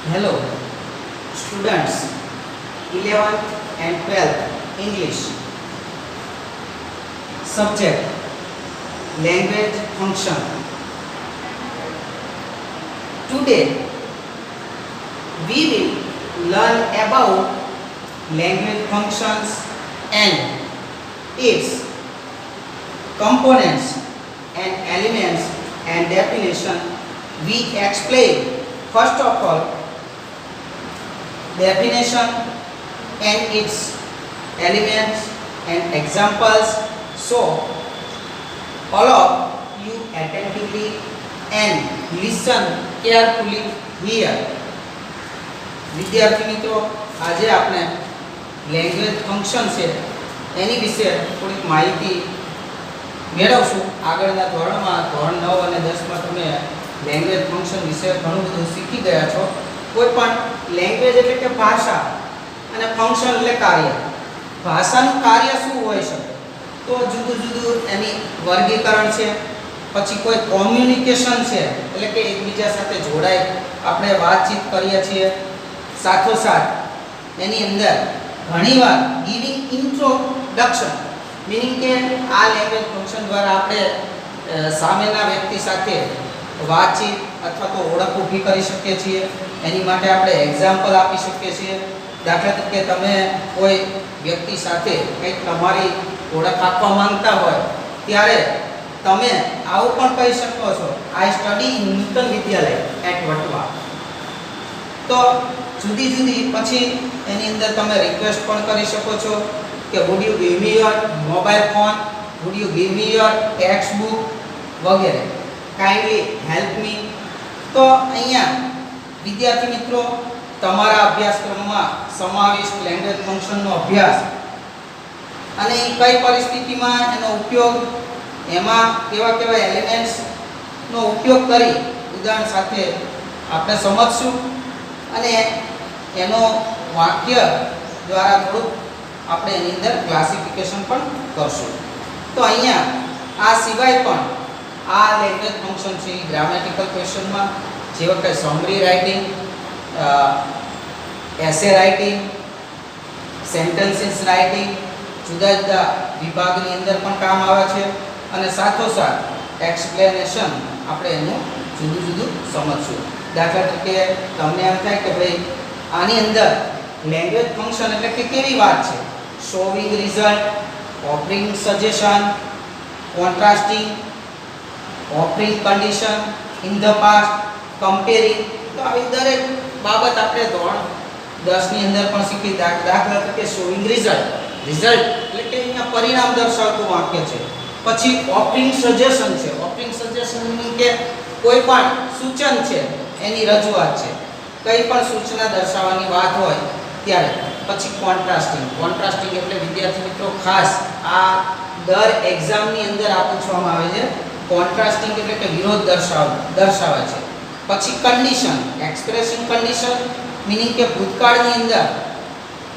Hello, students, 11th and 12th English. Subject Language Function. Today we will learn about language functions and its components and elements and definition. We explain first of all definition and its elements and examples. So all of you attentively and listen carefully here. વિદ્યાર્થી મિત્રો, આજે આપણે language function છે એની વિશે થોડીક માહિતી મેળવશું. આગળના ધોરણમાં ધોરણ 9 અને 10 માં તમે લેંગ્વેજ ફંક્શન વિશે ઘણું બધું શીખી ગયા છો. કોઈ પણ લેંગ્વેજ એટલે કે ભાષા અને ફંક્શન એટલે કાર્ય. ભાષાનું કાર્ય શું હોઈ શકે? તો જુદું જુદું એની વર્ગીકરણ છે. પછી કોઈ કોમ્યુનિકેશન છે એટલે કે એકબીજા સાથે જોડાય આપણે વાતચીત કરીએ છીએ. સાથોસાથ એની અંદર ઘણીવાર ગિવિંગ ઇન્ટ્રોડક્શન મીનિંગ કે આ લેંગ્વેજ ફંક્શન દ્વારા આપણે સામેના વ્યક્તિ સાથે વાતચીત અથવા તો ઓળખ ઊભી કરી શકીએ છીએ. એની માટે આપણે એક્ઝામ્પલ આપી શકીએ છીએ. દાખલા તરીકે તમે કોઈ વ્યક્તિ સાથે કંઈક તમારી ઓળખ આપવા માંગતા હોય ત્યારે તમે આવું પણ કહી શકો છો, I study in Nutan Vidyalaya at Vatva. તો જુદી જુદી પછી એની અંદર તમે રિક્વેસ્ટ પણ કરી શકો છો કે would you give me your mobile phone, would you give me your text book વગેરે. Kindly help me. તો અહીંયા વિદ્યાર્થી મિત્રો, તમારા અભ્યાસક્રમમાં સમાવિષ્ટ લેંગ્વેજ ફંક્શનનો અભ્યાસ અને એ કઈ પરિસ્થિતિમાં એનો ઉપયોગ, એમાં કેવા કેવા એલિમેન્ટ્સનો ઉપયોગ કરી ઉદાહરણ સાથે આપણે સમજશું અને એનો વાક્ય દ્વારા થોડુંક આપણે એની અંદર ક્લાસિફિકેશન પણ કરશું. તો અહીંયા આ સિવાય પણ આ લેંગ્વેજ ફંક્શન છે એ ગ્રામેટિકલ ક્વેશ્ચનમાં જેવા કે summary writing, essay writing, sentences writing જુદા જુદા વિભાગની અંદર પણ કામ આવે છે. અને સાથોસાથ એક્સપ્લેનેશન આપણે એનું જુદું જુદું સમજશું. દાખલા તરીકે તમને એમ થાય કે ભાઈ આની અંદર લેંગ્વેજ ફંક્શન એટલે કે કેવી વાત છે? Showing result, offering suggestion, contrasting, offering condition, in the past, comparing. તો આવી દરેક બાબત આપણે ધોરણ 10 ની અંદર પણ શીખી. દાખલા તરીકે શોવિંગ રિઝલ્ટ, રિઝલ્ટ એટલે કે અહીંયા પરિણામ દર્શાવતું વાક્ય છે. પછી ઓફરિંગ સજેશન છે. ઓફરિંગ સજેશન મીનિંગ કે કોઈ પણ સૂચન છે એની રજૂઆત છે, કંઈ પણ સૂચના દર્શાવવાની વાત હોય ત્યારે. પછી કોન્ટ્રાસ્ટિંગ, કોન્ટ્રાસ્ટિંગ એટલે વિદ્યાર્થી મિત્રો ખાસ આ દર એક્ઝામની અંદર આ પૂછવામાં આવે છે. કોન્ટ્રાસ્ટિંગ એટલે કે વિરોધ દર્શાવે છે. પછી કન્ડિશન, એક્સપ્રેસિંગ કન્ડિશન મીનિંગ કે ભૂતકાળની અંદર,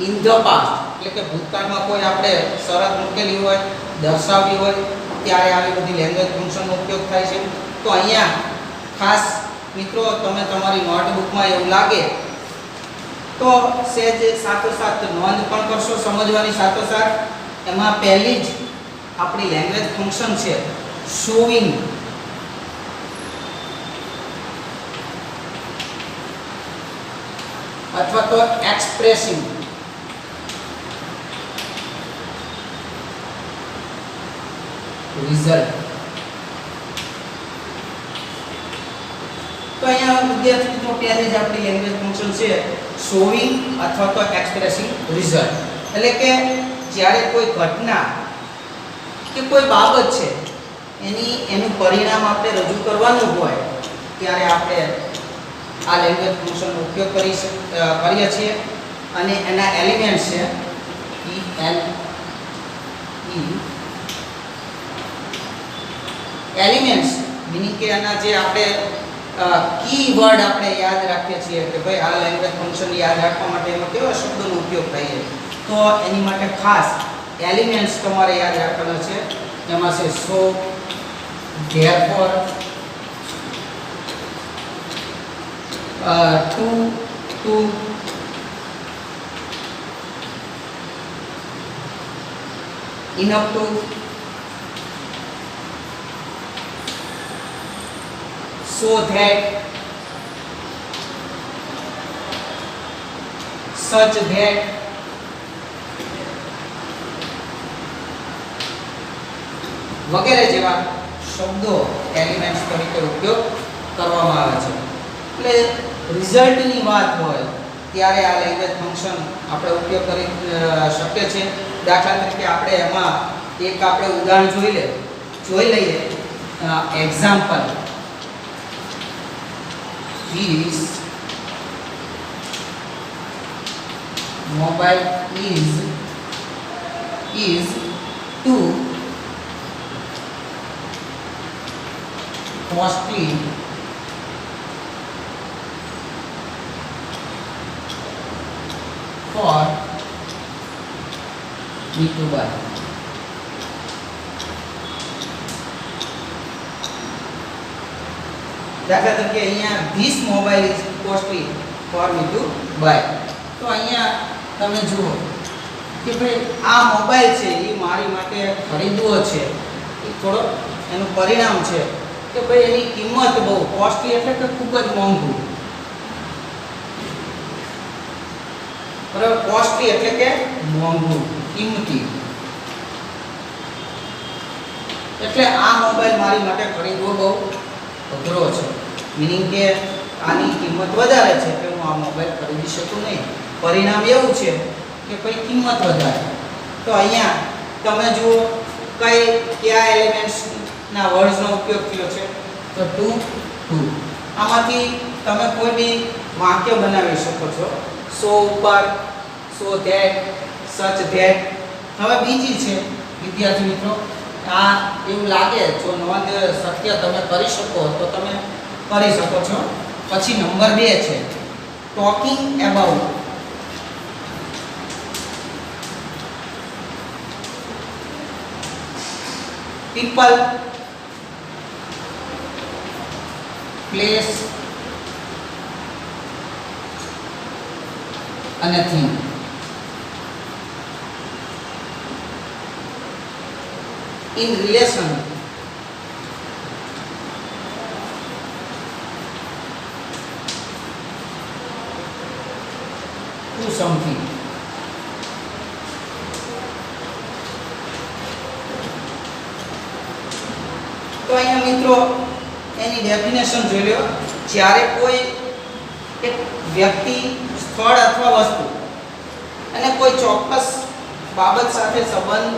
ઇન ધ પાસ્ટ એટલે કે ભૂતકાળમાં કોઈ આપણે શરત મૂકેલી હોય, દર્શાવવી હોય ત્યારે આવી બધી લેંગ્વેજ ફંક્શનનો ઉપયોગ થાય છે. તો અહીંયા ખાસ મિત્રો તમે તમારી નોટબુકમાં એવું લાગે તો સહેજ સાથોસાથ નોંધ પણ કરશો સમજવાની સાથોસાથ. એમાં પહેલી જ આપણી લેંગ્વેજ ફંક્શન છે શોવિંગ. અથવા તો એક્સપ્રેસિંગ. રિઝલ્ટ. તો અહીંયા વિદ્યાર્થી મિત્રો પહેલી જ આપણી લેંગ્વેજ ફંક્શન છે શોવિંગ અથવા તો એક્સપ્રેસિંગ રિઝલ્ટ. એટલે કે જ્યારે કોઈ ઘટના કે કોઈ બાબત છે એનું પરિણામ આપણે રજૂ કરવાનું હોય ત્યારે આપણે આ લેંગ્વેજ ફંક્શનનો ઉપયોગ કરીએ છીએ. અને એના એલિમેન્ટ્સ છે એલિમેન્ટ્સ મીનિંગ કે એના જે આપણે કી વર્ડ આપણે યાદ રાખીએ છીએ કે ભાઈ આ લેંગ્વેજ ફંક્શન યાદ રાખવા માટે એમાં કેવા શબ્દોનો ઉપયોગ થાય છે. તો એની માટે ખાસ એલિમેન્ટ્સ તમારે યાદ રાખવાના છે. એમાં છે so, therefore, to, to, enough to, so that, such that, વગેરે જેવા શબ્દો એલિમેન્ટ્સ તરીકે ઉપયોગ કરવામાં આવે છે. એટલે રિઝલ્ટની વાત હોય ત્યારે આ લેંગ્વેજ ફંક્શન આપણે ઉપયોગ કરી શકીએ છીએ. દાખલા તરીકે આપણે એમાં એક આપણે ઉદાહરણ જોઈ લઈએ. Example is mobile is too costly for me to buy. દાખલા તરીકે અહીંયા this mobile is costly for me to buy. તો અહીંયા તમે જુઓ કે ભાઈ આ મોબાઈલ છે એ મારી માટે ખરીદવો છે. એ થોડો એનું પરિણામ છે કે ભાઈ એની કિંમત બહુ કોસ્ટલી એટલે કે ખૂબ જ મોંઘું. બરાબર, કોસ્ટલી એટલે કે મોંઘું, કિંમતી. એટલે આ મોબાઈલ મારી માટે ખરીદવો બહુ અઘરો છે. મીનિંગ કે આની કિંમત વધારે છે કે હું આ મોબાઈલ ખરીદી શકું નહીં. પરિણામ એવું છે કે ભાઈ કિંમત વધારે. તો અહીંયા તમે જુઓ કયા એલિમેન્ટ્સના વર્ડ્સનો ઉપયોગ થયો છે. તો ટુ ટુ. આમાંથી તમે કોઈ બી વાક્ય બનાવી શકો છો. સો ઉપર, સો ધેટ, સચ ધેટ. હવે બીજી છે વિદ્યાર્થી મિત્રો, આ એવું લાગે જો નોંધ સત્ય તમે કરી શકો તો તમે કરી શકો છો. પછી નંબર 2 છે ટોકિંગ અબાઉટ. people, place અને thing. In relation to something. તો અહીંયા મિત્રો એની ડેફિનેશન જોઈ લો. જ્યારે કોઈ એક વ્યક્તિ, સ્થળ અથવા વસ્તુ અને કોઈ ચોક્કસ બાબત સાથે સંબંધ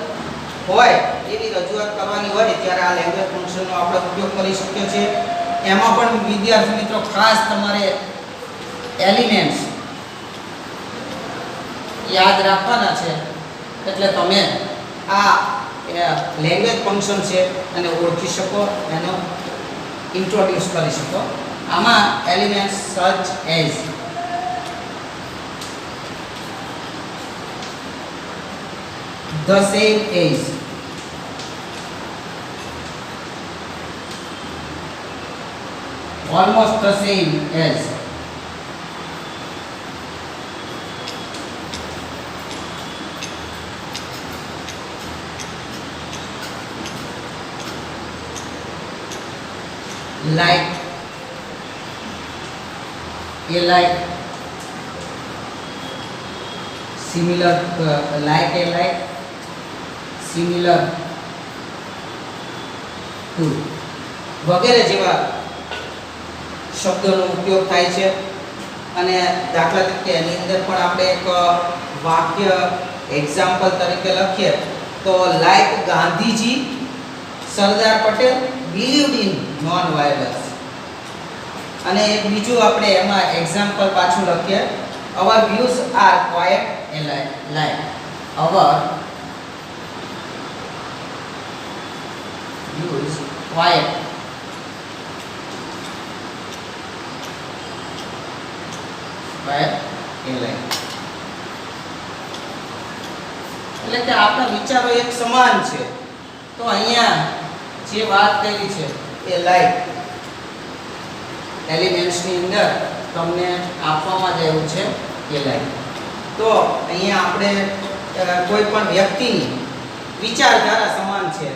હોય એવી રજૂઆત કરવાની હોય ત્યારે આ લેંગ્વેજ ફંક્શનનો આપણે ઉપયોગ કરી શકીએ છીએ. એમાં પણ વિદ્યાર્થી મિત્રો ખાસ તમારે એલિમેન્ટ્સ યાદ રાખવાના છે. એટલે તમે આ લેંગ્વેજ ફંક્શન છે અને ઓળખી શકો, એનો ઇન્ટ્રોડ્યુસ કરી શકો. આમાં elements such as the same as, almost the same as, like, like, similar, like, similar to વગેરે જેવા શબ્દોનો ઉપયોગ થાય છે. અને દાખલા તરીકે એની અંદર પણ આપણે એક વાક્ય એક્ઝામ્પલ તરીકે લખીએ તો like Gandhiji Sardar Patel believed in non violence. અને એક બીજું આપણે એમાં એક્ઝામ્પલ પાછું લખીએ, our views are quite alike. our views quite alike. એટલે કે આપણા વિચારો એક સમાન છે. તો અહીંયા જે વાત કરી છે એ લાઈક એલિમેન્ટ્સની અંદર તમને આપવામાં જ આવ્યું છે એલાઈ. તો અહીંયા આપણે કોઈ પણ વ્યક્તિની વિચારધારા સમાન છે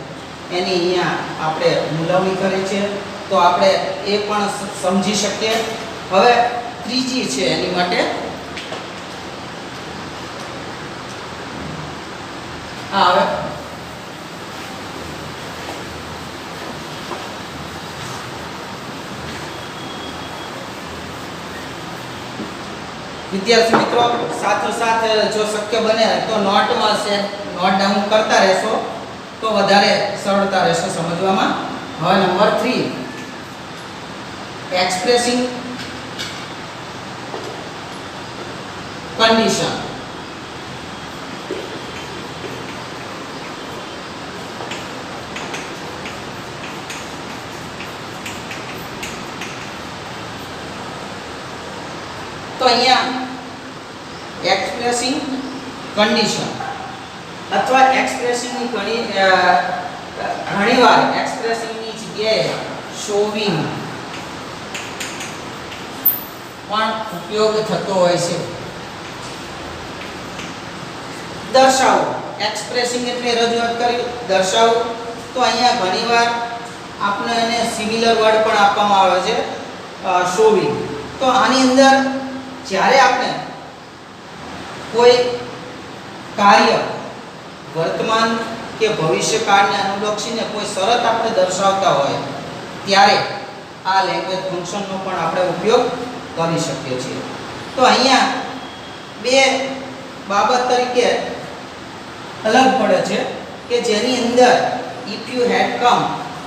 એની અહીંયા આપણે મૂલવણી કરી છે, તો આપણે એ પણ સમજી શકીએ. હવે ત્રીજી છે એની માટે હવે વિદ્યાર્થી મિત્રો સાથોસાથ જો શક્ય બને તો નોટમાં છે નોટ ડાઉન કરતા રહેશો તો વધારે સરળતા રહેશે સમજવામાં. હવે નંબર 3 એક્સપ્રેસિંગ કન્ડિશન. તો અહીંયા એક્સપ્રેસિંગ કન્ડિશન અથવા એક્સપ્રેસિંગની ઘણીવાર એક્સપ્રેસિંગની જગ્યાએ શોવિંગ પણ ઉપયોગ થતો હોય છે. દર્શાવો, એક્સપ્રેસિંગ એટલે રજૂઆત કરી, દર્શાવો. તો અહીંયા ઘણીવાર આપણે એને સિમિલર વર્ડ પણ આપવામાં આવે છે શોવિંગ. તો આની અંદર જ્યારે આપણે કોઈ કાર્ય વર્તમાન કે ભવિષ્યકાળને અનુલક્ષીને કોઈ શરત આપણે દર્શાવતા હોય ત્યારે આ લેંગ્વેજ ફંક્શનનો પણ આપણે ઉપયોગ કરી શકીએ છીએ. તો અહીંયા બે બાબત તરીકે અલગ પડે છે કે જેની અંદર if you had come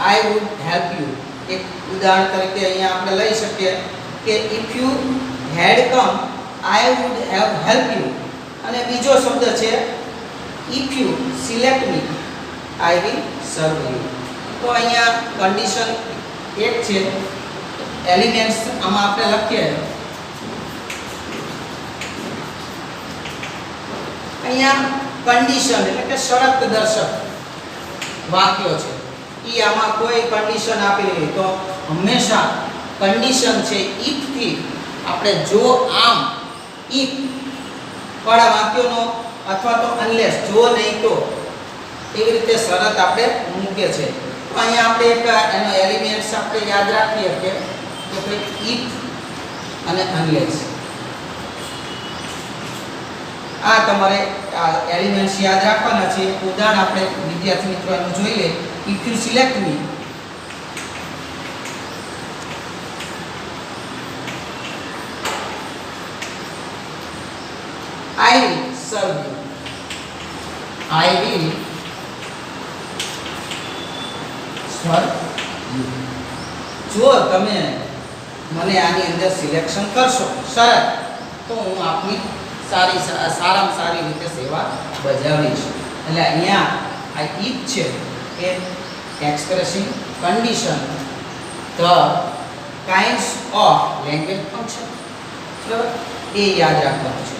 I would help you. એક ઉદાહરણ તરીકે અહીંયા આપણે લઈ શકીએ કે if you had come I would have helped you. અને બીજો શબ્દ છે if you select me I will serve you. તો અહીંયા કન્ડિશન એક છે, એલિમેન્ટ્સ આમાં આપણે લખીએ. અહીંયા કન્ડિશન એટલે કે શરત દર્શક વાક્યો છે. ઈ આમાં કોઈ કન્ડિશન આપેલી તો હંમેશા કન્ડિશન છે if થી આપણે જો આમ if વાળા વાક્યોનો અથવા તો અનલેસ જો નહીં તો એવી રીતે શરત આપણે મૂકે છે. તો અહીંયા આપણે એક એનો એલિમેન્ટ્સ આપણે યાદ રાખીએ કે ભાઈ if અને અનલેસ આ તમારે આ એલિમેન્ટ્સ યાદ રાખવાના છે. ઉદાહરણ આપણે વિદ્યાર્થી મિત્રો એનું જોઈએ. if you select me I will serve you. I will serve you. જો તમે મને આની અંદર સિલેક્શન કરશો શરત તો હું આપની સારામાં સારી રીતે સેવા બજાવીશ. એટલે અહીંયા આ if છે કે expressing condition the kinds of language function. બરાબર, એ યાદ રાખવાનું છે.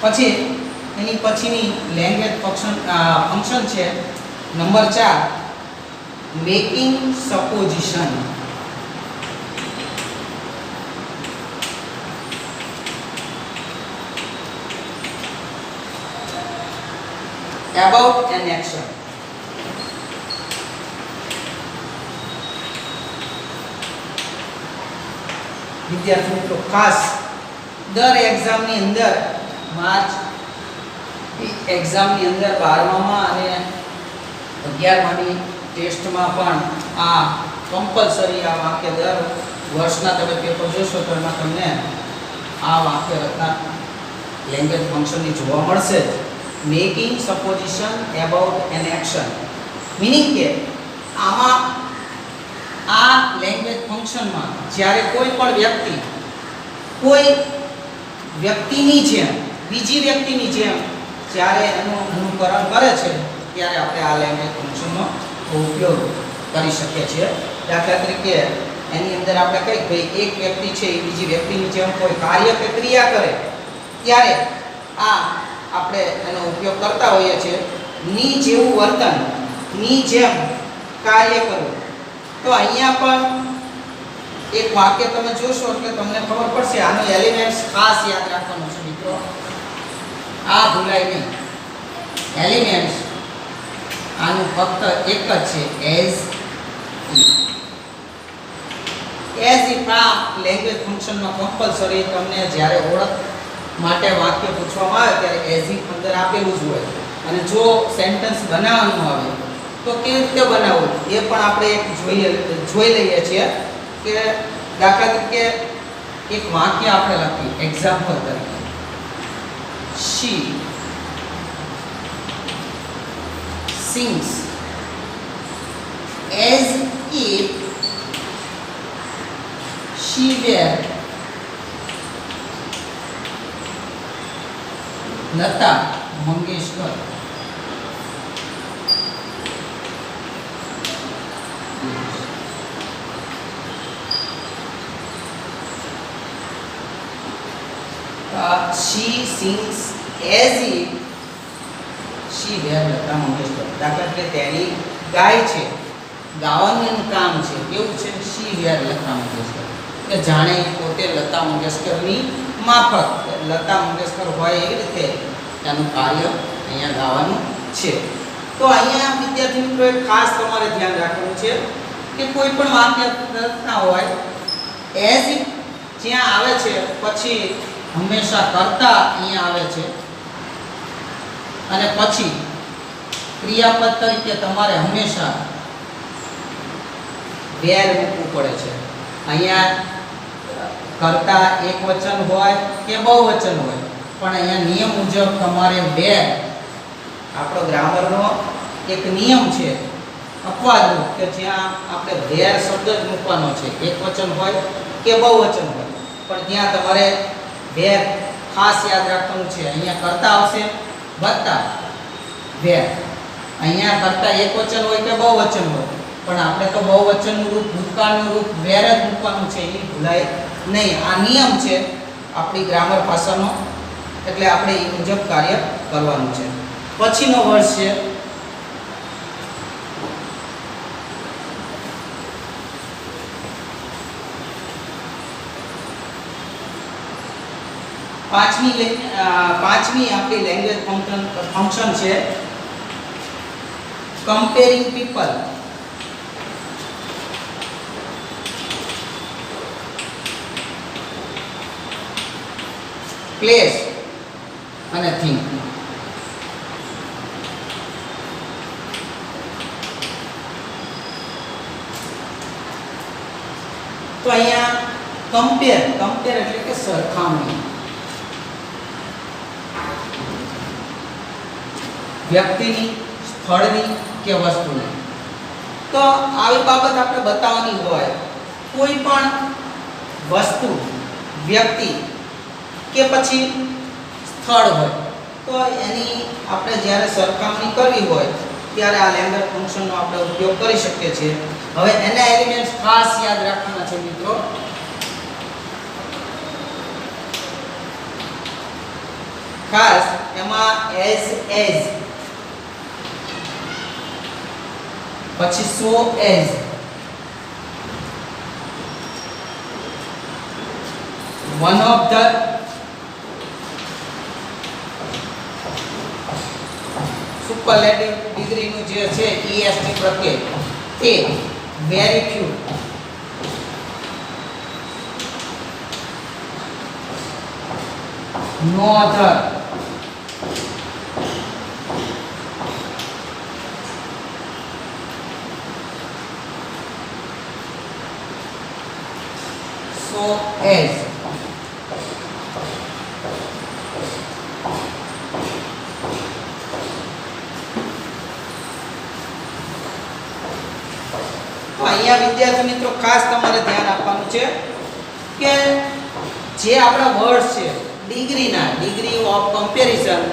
પછી એની પછીની લેંગ્વેજ ફંક્શન છે number 4 making supposition. about an action. વિદ્યાર્થી મિત્રો ખાસ દર એક્ઝામની અંદર માર્ચ એક્ઝામની અંદર 12માં અને 11માની ટેસ્ટમાં પણ આ કમ્પલસરી આ વાક્ય દર વર્ષના તમે પેપર જોશો તો એમાં તમને આ વાક્ય રચના લેંગ્વેજ ફંક્શનની જોવા મળશે. Making supposition about an action, meaning કે આમાં આ લેંગ્વેજ ફંક્શનમાં જ્યારે કોઈ પણ વ્યક્તિ કોઈ વ્યક્તિની જેમ બીજી વ્યક્તિની જેમ જ્યારે એનું અનુકરણ કરે છે ત્યારે આપણે આ લેંગ્વેજ ફંક્શનનો ઉપયોગ કરી શકીએ છીએ. દાખલા તરીકે એની અંદર આપણે કહીએ ભાઈ એક વ્યક્તિ છે એ બીજી વ્યક્તિની જેમ કોઈ કાર્ય કે ક્રિયા કરે ત્યારે આ આપણે એનો ઉપયોગ કરતા હોઈએ છીએ. ની જેવું વર્તન, ની જેમ કાર્ય કરવું. તો અહીંયા પણ એક વાક્ય તમે જોશો એટલે તમને ખબર પડશે આનો એલિમેન્ટ્સ ખાસ યાદ રાખવાનું છે મિત્રો, આ ભૂલાય નહીં. એલિમેન્ટ્સ આનું ફક્ત એક જ છે, એઝ ઇફ. આ લેંગ્વેજ ફંક્શનમાં કમ્પલસરી તમને જ્યારે ઓળખ માટે વાક્ય પૂછવામાં આવે ત્યારે એઝ ઇફ અંદર આપેલું જ હોય. અને જો સેન્ટેન્સ બનાવવાનું આવે તો કેવી રીતે બનાવવું એ પણ આપણે એક જોઈ લઈએ છીએ કે દાખલા તરીકે એક વાક્ય આપણે લખીએ એક્ઝામ્પલ તરીકે, she sings as if she were Lata Mangeshkar. She sings as if she were Lata Mangeshkar. દાખલા તરીકે તેણી ગાય છે, ગાવાનું એનું કામ છે કેવું છે, she were લતા મંગેશકર, કે જાણે પોતે લતા મંગેશકરની માફક લતા મંગેશકર હોય એવી રીતે એનું કાર્ય અહીંયા ગાવાનું છે. તો અહીંયા વિદ્યાર્થી મિત્રો એક ખાસ તમારે ધ્યાન રાખવાનું છે કે કોઈ પણ વાક્ય લખતા હોય એઝ ઇફ જ્યાં આવે છે પછી હંમેશા કરતા અહીંયા આવે છે અને પછી ક્રિયાપદ તરીકે તમારે હંમેશા વેર મૂકવું પડે છે. અહીંયા કરતા એક વચન હોય કે બહુવચન હોય પણ અહીંયા નિયમ મુજબ તમારે વેર, આપણો ગ્રામરનો એક નિયમ છે અપવાદરૂપ કે જ્યાં આપણે વેર શબ્દ જ મૂકવાનો છે, એક વચન હોય કે બહુવચન હોય પણ ત્યાં તમારે વેર ખાસ યાદ રાખવાનું છે. અહીંયા કરતા આવશે વત્તા વેર, અહીંયા કરતા એક વચન હોય કે બહુવચન હોય પણ આપણે તો બહુવચનનું રૂપ ભૂતકાળનું રૂપ વેર જ મૂકવાનું છે, એ ભૂલાય નહીં. આ નિયમ છે આપણી ગ્રામર ભાષાનો, એટલે આપણે એ મુજબ કાર્ય કરવાનું છે. પછીનો વર્ડ છે પાંચમી આપણી લેંગ્વેજ ફંક્શન છે કમ્પેરિંગ પીપલ. પ્લેસ અને થિંગ. તો અહીંયા કમ્પેર એટલે કે સરખામણી, વ્યક્તિની, સ્થળની કે વસ્તુની. તો આવી બાબત આપણે બતાવવાની હોય, કોઈ પણ વસ્તુ, વ્યક્તિ કે પછી સ્થળ હોય તો એની આપણે જ્યારે સરખામણી કરવી હોય ત્યારે આ લેંગ્વેજ ફંક્શનનો આપણે ઉપયોગ કરી શકીએ છીએ. હવે એના એલિમેન્ટ્સ ખાસ યાદ રાખવાના છે મિત્રો. ખાસ એમાં એઝ પછી so as, one of the, superlative ડિગ્રીનું જે છે EST પ્રત્યય તે, very few, no other, so as. તો અહીંયા વિદ્યાર્થી મિત્રો ખાસ તમારે ધ્યાન આપવાનું છે કે જે આપણા વર્ડ છે ડિગ્રીના, ડિગ્રી ઓફ કમ્પેરિઝન,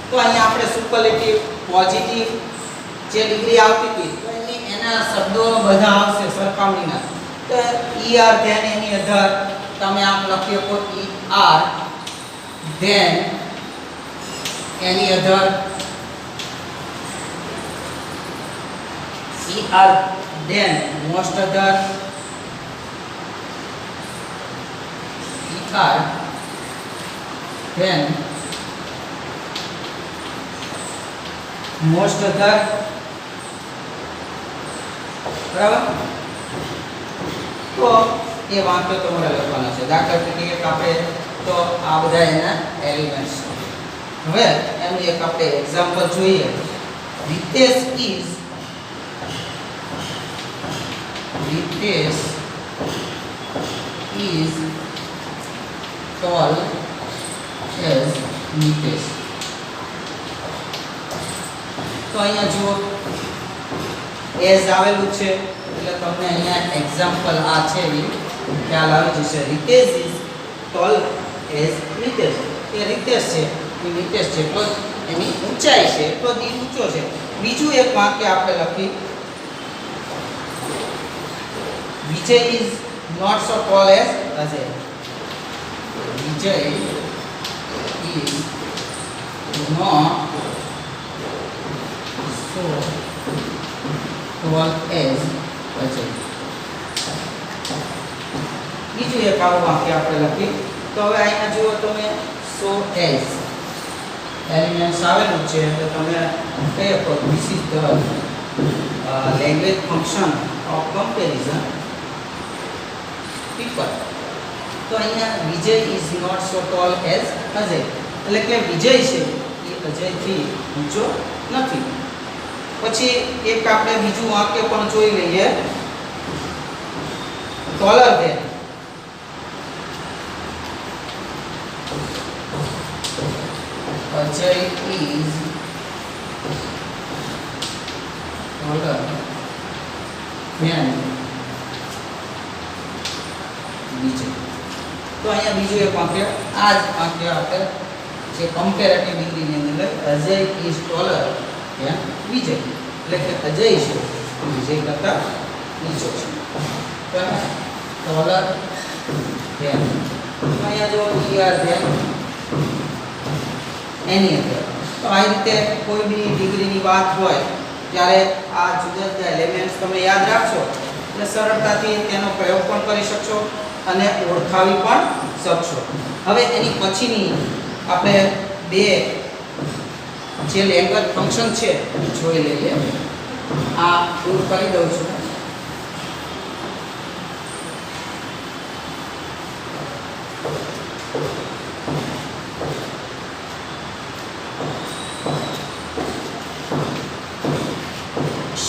તો અહીંયા આપણે સુપરલેટિવ, પોઝિટિવ જે ડિગ્રી આવતી હતી તો એના શબ્દો બધા આવશે સરખામણીના. તો ER ધેન એની અધર તમે આમ લખી શકો, ER ધેન એની અધર, ER then most other, card than most other. બરાબર, તો એ વાક્ય તમારે લખવાના છે. દાખલા તરીકે એક આપણે તો આ બધા એના એલિમેન્ટ્સ. હવે એનું એક આપણે એક્ઝામ્પલ જોઈએ. Ritesh is tall as Nitesh. તો અહીંયા જુઓ એઝ આવેલું છે એટલે તમને અહીંયા એક્ઝામ્પલ આ છે એ ખ્યાલ આવી જશે. Ritesh is tall as Nitesh. A Ritesh છે એ Nitesh છે એટલો એની ઊંચાઈ છે એટલો જ ઊંચો છે. બીજું એક વાક્ય આપણે લખી Vijay is not so tall as Ajay. Vijay is not so tall as Ajay. બીજું એક આવું વાક્ય આપણે લખી. તો હવે અહીંયા જુઓ તમે so as એલિમેન્ટ્સ આવેલું છે તો તમે કહી શકો this is the language function of comparison people. તો અહીંયા વિજય is not so tall as Ajay એટલે કે વિજય છે એ અજયથી ઊંચો નથી. પછી એક આપણે બીજું વાક્ય પણ જોઈ લઈએ taller than. Ajay is taller than Vijay. તો અહીંયા બીજું એક વાક્ય આ જ વાક્ય આપણે જે કમ્પેરેટિવ ડિગ્રીની અંદર Ajay is taller than Vijay એટલે કે અજય છે તો વિજય કરતાં નીચો છે. તો taller than તો અહીંયા જો er than એની અંદર. તો આ રીતે કોઈ બી ડિગ્રીની વાત હોય ત્યારે આ જુદા જુદા એલિમેન્ટ્સ તમે યાદ રાખશો એટલે સરળતાથી તેનો પ્રયોગ પણ કરી શકશો અને ઓળખાવી પણ શકશો. હવે એની પછીની આપણે બે જે લેંગ્વેજ ફંક્શન છે જોઈ લઈએ. આ દૂર કરી દઉં છું.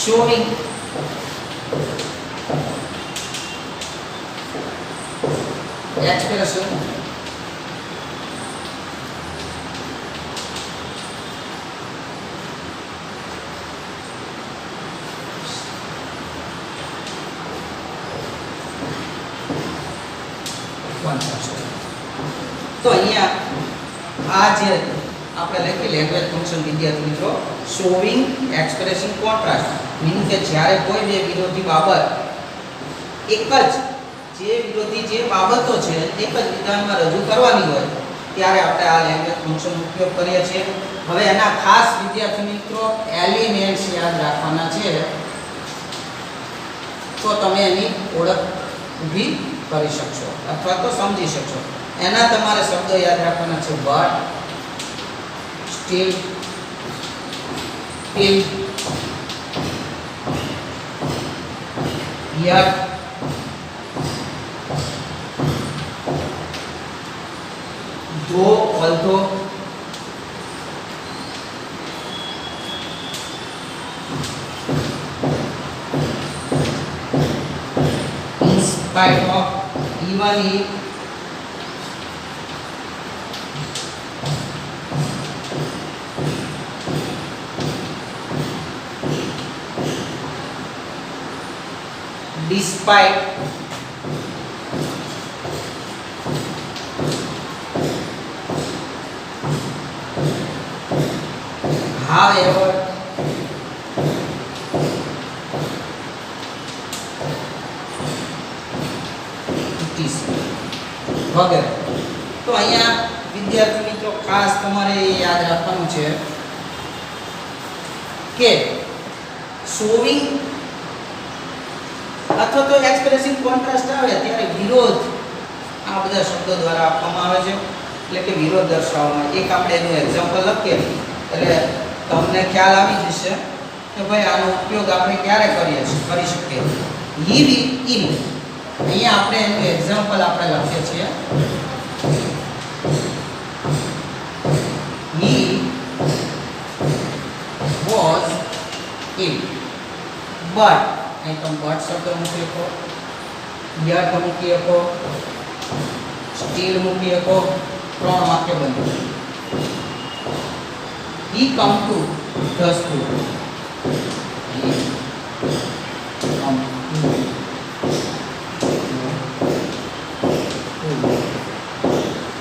Showing expression તો અહીંયા આ જે આપણે લખી લેંગ્વેજ ફંક્શન વિદ્યાર્થી મિત્રો શોવિંગ એક્સપ્રેસિંગ કોન્ટ્રાસ્ટ મીનિંગ કે જ્યારે કોઈ બે વિરોધી બાબત એક જ જે વિરોધી જે બાબતો છે એક જ વિધાનમાં રજૂ કરવાની હોય ત્યારે આપણે આ લેંગ્વેજ ફંક્શનનો ઉપયોગ કરીએ છીએ. હવે એના ખાસ વિદ્યાર્થી મિત્રો એલિમેન્ટ્સ યાદ રાખવાના છે તો તમે એની ઓળખ ઊભી કરી શકશો અથવા તો સમજી શકશો. એના તમારે શબ્દો યાદ રાખવાના છે બટ, સ્ટીલ, ટીલ, યટ, ધો, અલ્ધો, in spite of, even if, despite, however, it is, વગેરે. તો અહીંયા વિદ્યાર્થી મિત્રો ખાસ તમારે યાદ રાખવાનું છે કે શોવિંગ અથવા તો એક્સપ્રેસિંગ કોન્ટ્રાસ્ટ આવે ત્યારે વિરોધ આ બધા શબ્દો દ્વારા આપવામાં આવે છે, એટલે કે વિરોધ દર્શાવવામાં. એક આપણે એનું એક્ઝામ્પલ લખીએ એટલે તમને ખ્યાલ આવી જશે કે ભાઈ આનો ઉપયોગ આપણે ક્યારે કરી શકીએ. હી વિલ ઇલ, અહીંયા આપણે એનું એક્ઝામ્પલ આપણે લખીએ છીએ. He was ill, but અહીં તમે but શબ્દ મૂકી શકો, yet મૂકી શકો, still મૂકી શકો, 3 વાક્ય બન્યું. He come to the school. He come to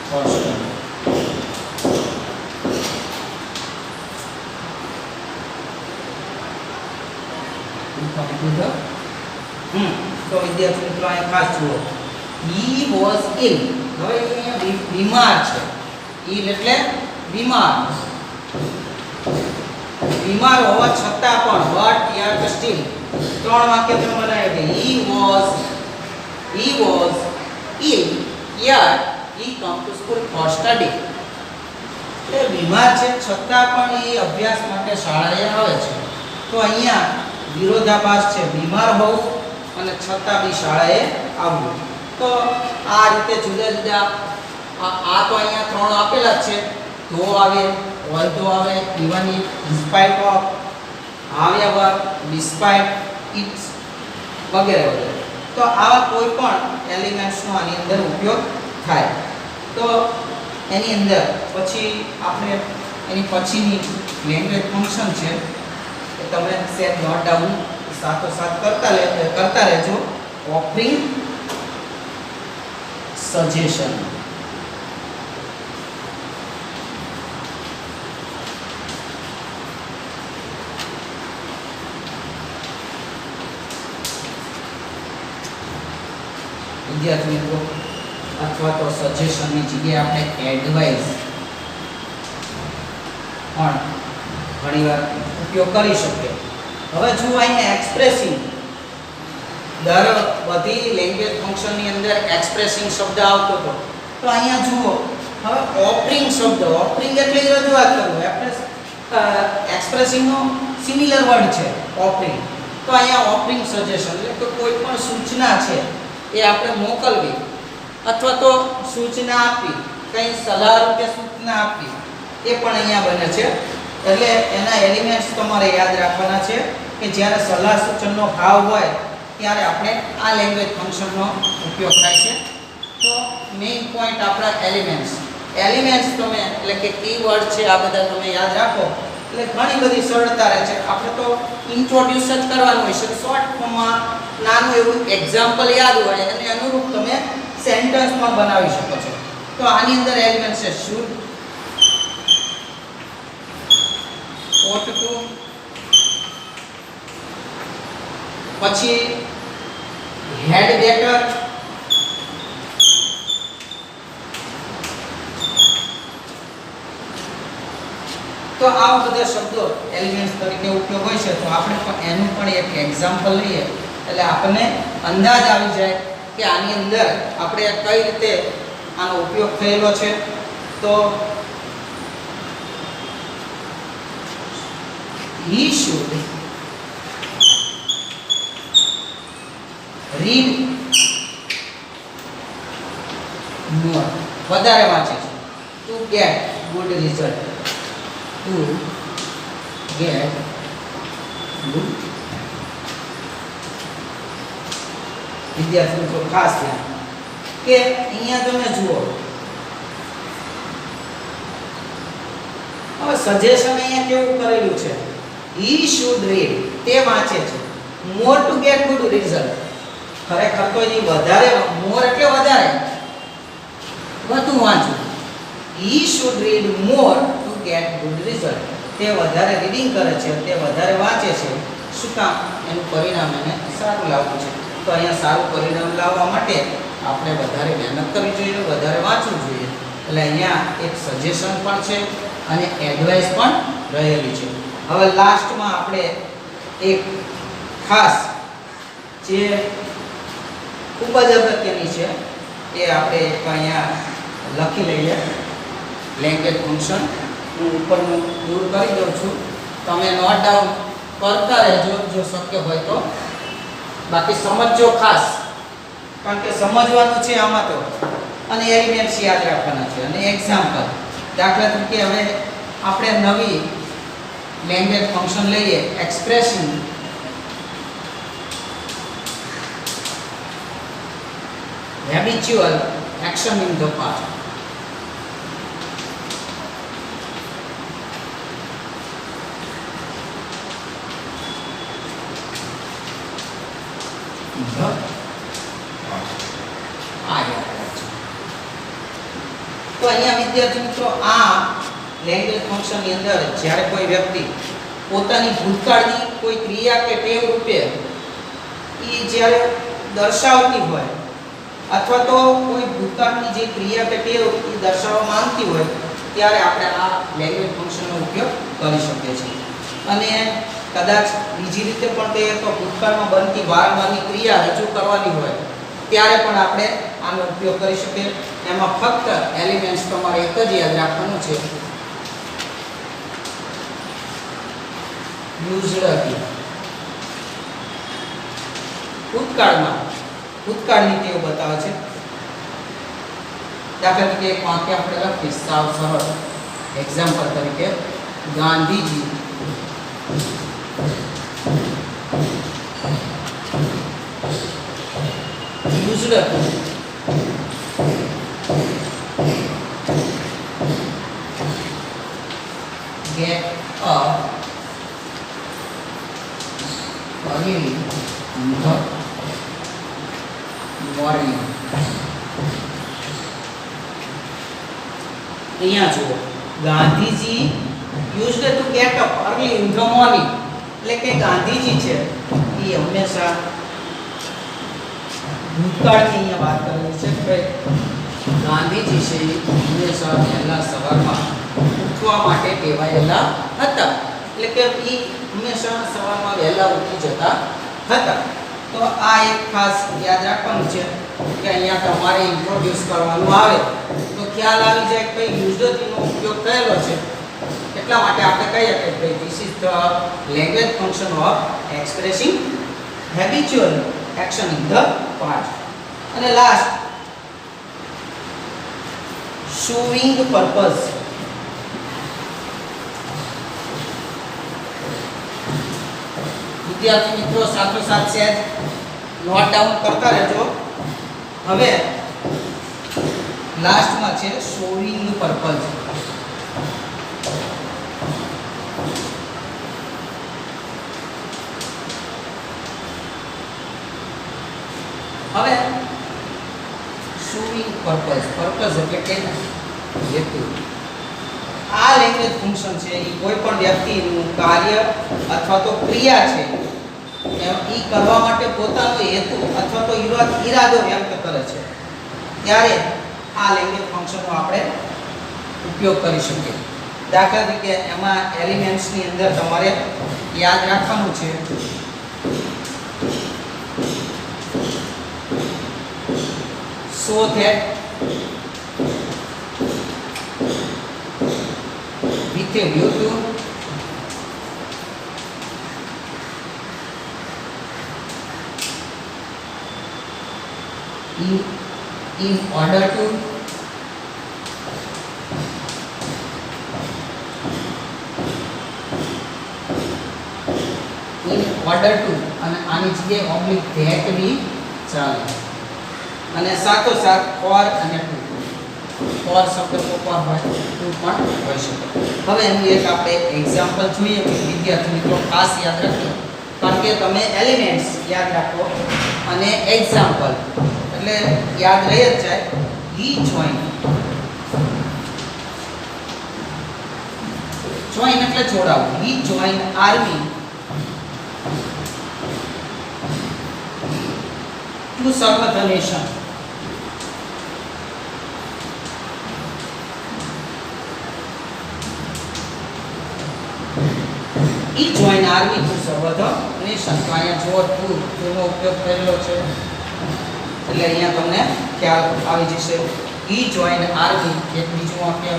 first. તો વિદ્યાર્થી મિત્રો અહીંયા ખાસ જુઓ, he was ill. હવે અહીંયા બીમાર છે. ill એટલે બીમાર. બીમાર હોવા છતાં પણ but yet still 3 વાક્ય તમે બનાવ્યા કે he was ill yet he come to school for study. એટલે બીમાર છે છતાં પણ એ અભ્યાસ માટે શાળાએ આવે છે. તો અહીંયા વિરોધાભાસ છે, બીમાર હોવું અને છતાં બી શાળાએ આવવું. તો આ રીતે જુદા જુદા આ તો અહીંયા 3 આપેલા જ છે. તો આવે, ઓલ્ધો આવે, even if, despite of, however, despite, it's વગેરે વગેરે. તો આવા કોઈ પણ એલિમેન્ટ્સનો આની અંદર ઉપયોગ થાય. તો એની અંદર પછી આપણે એની પછીની લેંગ્વેજ ફંક્શન છે એ તમે સેટ નોટ ડાઉન સાથોસાથ કરતા રહેજો. Offering suggestion. વિદ્યાર્થી મિત્રો અથવા તો સજેશનની જગ્યાએ આપણે એડવાઇસ પણ ઘણીવાર ઉપયોગ કરી શકીએ. હવે જો અહીંયા એક્સપ્રેસિંગ, દર બધી લેંગ્વેજ ફંક્શનની અંદર એક્સપ્રેસિંગ શબ્દ આવતો હતો. તો અહીંયા જુઓ, હવે ઓફરિંગ શબ્દ, ઓફરિંગ એટલે રજૂઆત કરવું. એક્સપ્રેસિંગનો સિમિલર વર્ડ છે ઓફરિંગ. તો અહીંયા ઓફરિંગ સજેશન એટલે કે કોઈ પણ સૂચના છે એ આપણે મોકલવી અથવા તો સૂચના આપવી, કંઈ સલાહ રૂપે સૂચના આપવી, એ પણ અહીંયા બને છે. એટલે એના એલિમેન્ટ્સ તમારે યાદ રાખવાના છે કે જ્યારે સલાહ સૂચનનો ભાવ હોય ત્યારે આપણે આ લેંગ્વેજ ફંક્શનનો ઉપયોગ થાય છે. તો મેઇન પોઈન્ટ આપણા એલિમેન્ટ્સ તમે એટલે કે કીવર્ડ છે આ બધા તમે યાદ રાખો એટલે ઘણી બધી સરળતા રહે છે. આપણે તો ઇન્ટ્રોડ્યુસ જ કરવાનું હોય છે. શોર્ટ ફોર્મમાં નાનું એવું એક્ઝામ્પલ યાદ હોય અને અનુરૂપ તમે સેન્ટેન્સ પણ બનાવી શકો છો. તો આની અંદર એલિમેન્ટ છે શુડ, ought to, પછી had better, તો આવા બધા શબ્દો એલિમેન્ટ્સ તરીકે ઉપયોગ હોય છે. તો આપણે પણ એનું પણ એક એક્ઝામ્પલ લઈએ એટલે આપણને અંદાજ આવી જાય કે આની અંદર આપણે કઈ રીતે આનો ઉપયોગ થયેલો છે. તો he should read more, વધારે વાંચે છે to get good result, to get good. વિદ્યાર્થીઓ તો ખાસ ધ્યાન કે અહીંયા તમે જુઓ, હવે સજેશન અહીંયા કેવું કરેલું છે, he should read, તે વાંચે છે, more to get good result. ખરેખર તો એ વધારે, more એટલે વધારે, વધુ વાંચવું. he should read more to get good result. તે વધારે રીડિંગ કરે છે, તે વધારે વાંચે છે. શું કામ? એનું પરિણામ એને સારું લાવવું છે. તો અહીંયા સારું પરિણામ લાવવા માટે આપણે વધારે મહેનત કરવી જોઈએ, વધારે વાંચવું જોઈએ. એટલે અહીંયા એક સજેશન પણ છે અને એડવાઇસ પણ રહેલી છે. હવે લાસ્ટમાં આપણે એક ખાસ જે ખૂબ જ અગત્યની છે એ આપણે એક અહીંયા લખી લઈએ. લેંગ્વેજ ફંક્શન હું ઉપરનું દૂર કરી દઉં છું. તમે નોટ ડાઉન કરતા રહેજો જો શક્ય હોય તો. બાકી સમજજો ખાસ, કારણ કે સમજવાનું છે આમાં તો, અને એલિમેન્ટ્સ યાદ રાખવાના છે. અને એક્ઝામ્પલ, દાખલા તરીકે હવે આપણે નવી લેંગ્વેજ ફંક્શન લઈએ, expressing habitual action in the past. તો અહીંયા વિદ્યાર્થી મિત્રો આ લેંગ્વેજ ફંક્શન ની અંદર જ્યારે કોઈ વ્યક્તિ પોતાની ભૂતકાળની કોઈ ક્રિયા કે ટેવ રૂપે એ જ્યારે દર્શાવતી હોય અથવા તો કોઈ ભૂતકાળની જે ક્રિયા કે ટેવ એ દર્શાવવા માંગતી હોય ત્યારે આપણે આ લેંગ્વેજ ફંક્શનનો ઉપયોગ કરી શકીએ છીએ. અને કદાચ બીજી રીતે પણ તે તો ભૂતકાળમાં બનતી વારંવારની ક્રિયા રજૂ કરવાની હોય ત્યારે પણ આપણે આનો ઉપયોગ કરી શકીએ. એમાં ફક્ત એલિમેન્ટ્સ તમારે એક જ યાદ રાખવાનું છે, યુઝડ. ભૂતકાળની ટેવ બતાવે છે. દાખલા તરીકે એક વાક્ય આપણે લખીએ સાવ સરળ એક્ઝામ્પલ તરીકે, Gandhiji used get up early in the morning. અહીંયા જુઓ, Gandhiji used to get up early in the morning, એટલે કે ગાંધીજી છે એ હંમેશા ભૂતકાળની અહીંયા વાત કરેલી છે કે ગાંધીજી છે હંમેશા વહેલા સવારમાં ઉઠવા માટે ટેવાયેલા હતા, એટલે કે એ હંમેશા સવારમાં વહેલા ઉઠી જતા હતા. તો આ એક ખાસ યાદ રાખવાનું છે કે અહીંયા તમારે ઇન્ટ્રોડ્યુસ કરવાનું આવે તો ખ્યાલ આવી જાય કે યુઝડ નો ઉપયોગ થયેલો છે. એટલા માટે આપણે કહીએ કે ભાઈ this is the language function of expressing habitual action in the past. અને લાસ્ટ, શોવિંગ પર્પઝ. વિદ્યાર્થી મિત્રો સાથોસાથ છે નોટ ડાઉન કરતા રહેજો. હવે લાસ્ટમાં છે શોવિંગ પર્પઝ. હવે શોવિંગ પર્પઝ એટલે કે હેતુ. આ લેંગ્વેજ ફંક્શન છે એ કોઈ પણ વ્યક્તિનું કાર્ય અથવા તો ક્રિયા છે એ કરવા માટે પોતાનો હેતુ અથવા તો ઈરાદો વ્યક્ત કરે છે ત્યારે આ લેંગ્વેજ ફંક્શનનો આપણે ઉપયોગ કરી શકીએ. દાખલા તરીકે એમાં એલિમેન્ટ્સની અંદર તમારે યાદ રાખવાનું છે so that with a view to in order to અને આની જગ્યાએ ઓબ્લિક ધેટ બી ચાલે. અને સાથોસાથ ફોર અને ટુ. ફોર શબ્દ ઉપર હોય, ટુ પણ હોઈ શકે. હવે એનું એક આપણે એક્ઝામ્પલ જોઈએ કે વિદ્યાર્થી મિત્રો ખાસ યાદ રાખજો, કારણ કે તમે એલિમેન્ટ્સ યાદ રાખો અને એક્ઝામ્પલ એટલે યાદ રહી જ જાય. હી જોઈન એટલે જોડાવું. He join army to serve the nation. He joined army to serve the nation. તો અહીંયા જો ટુ નો ઉપયોગ કરેલો છે. એટલે અહીંયા તમને ખ્યાલ આવી જશે. ઈ જોઈન આર્મી એક બીજું વાક્ય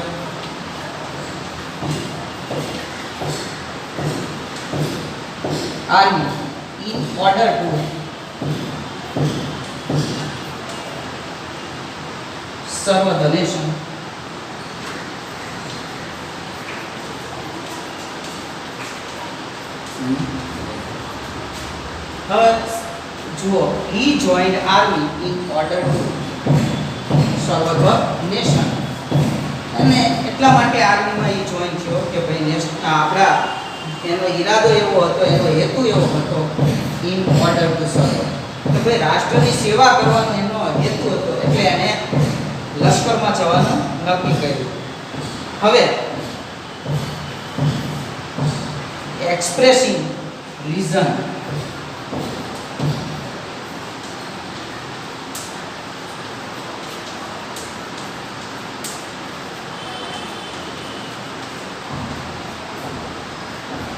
army in order to serve the nation. હવે જુઓ, he joined army in order to serve the nation. અને એટલા માટે આર્મીમાં એ જોઈન થયો કે ભાઈ આપણા એનો ઈરાદો એવો હતો, એનો હેતુ એવો હતો ઇન ઓર્ડર ટુ સર્વ, કે ભાઈ રાષ્ટ્રની સેવા કરવાનો એનો હેતુ હતો, એટલે એને લશ્કરમાં જવાનું નક્કી કર્યું. હવે એક્સપ્રેસિંગ રીઝન,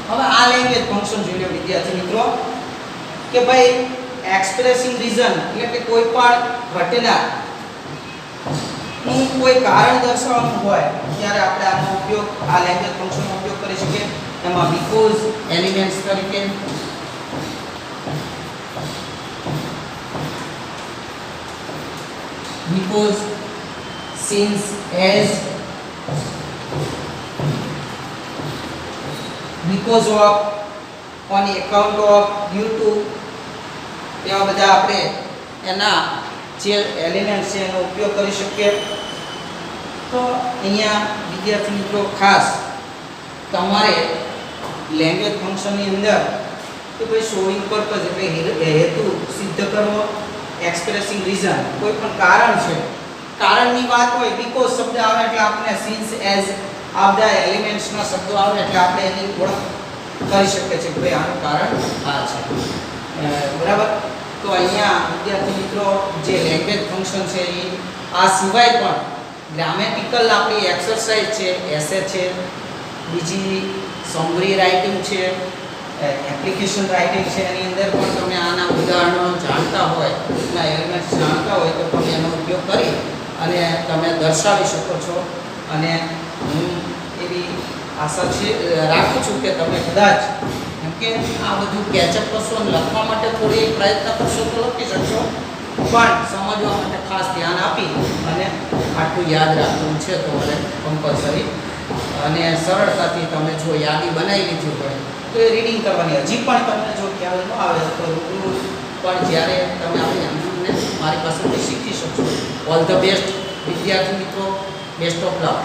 હવે આ લેંગ્વેજ ફંક્શન જોઈ લો વિદ્યાર્થી મિત્રો કે ભાઈ એક્સપ્રેસિંગ રીઝન એટલે કે કોઈ પણ ઘટના નું કોઈ કારણ દર્શાવવાનું હોય ત્યારે આપણે આનો ઉપયોગ આ લેંગ્વેજ ફંક્શનનો ઉપયોગ કરી શકીએ. એમાં બીકોઝ એલિમેન્ટ્સ તરીકે, because, since, as, because of, on account of, due to, એવા બધા આપણે એના જે એલિમેન્ટ છે એનો ઉપયોગ કરી શકીએ. તો અહીંયા વિદ્યાર્થી મિત્રો ખાસ તમારે લેંગ્વેજ ફંક્શનની અંદર કે ભાઈ શોઈંગ પર્પઝ એટલે હેતુ સિદ્ધ કરવો, એક્સપ્રેસિંગ રીઝન કોઈ પણ કારણ છે, કારણની વાત હોય, બીકોઝ શબ્દ આવે એટલે આપણે સિન્સ, એઝ આ બધા એલિમેન્ટ્સના શબ્દો આવે એટલે આપણે એની ઓળખ કરી શકીએ છીએ કે ભાઈ આનું કારણ આ છે. બરાબર. તો અહીંયા વિદ્યાર્થી મિત્રો જે લેંગ્વેજ ફંક્શન છે એ આ સિવાય પણ ગ્રામેટિકલ આપણી એક્સરસાઇઝ છે, એસે છે, બીજી સમરી રાઇટિંગ છે, એપ્લિકેશન રાઇટિંગ છે, એની અંદર પણ તમે આના ઉદાહરણો જાણતા હોય, એના એલિમેન્ટ્સ જાણતા હોય તો તમે એનો ઉપયોગ કરી અને તમે દર્શાવી શકો છો. અને હું એવી આશા છે રાખું છું કે તમે કદાચ કેમ કે આ બધું કેચઅપ કરશો અને લખવા માટે થોડી પ્રયત્ન કરશો તો લખી શકશો, પણ સમજવા માટે ખાસ ધ્યાન આપી અને આટલું યાદ રાખવું છે તો મને કમ્પલસરી અને સરળતાથી તમે જો યાદી બનાવી લીધી હોય તો એ રીડિંગ કરવાની. હજી પણ તમને જો ખ્યાલ ન આવે તો રૂબરૂ પણ જ્યારે તમે આપણી અમને મારી પાસેથી શીખી શકશો. ઓલ ધ બેસ્ટ વિદ્યાર્થી મિત્રો, બેસ્ટ ઓફ લક.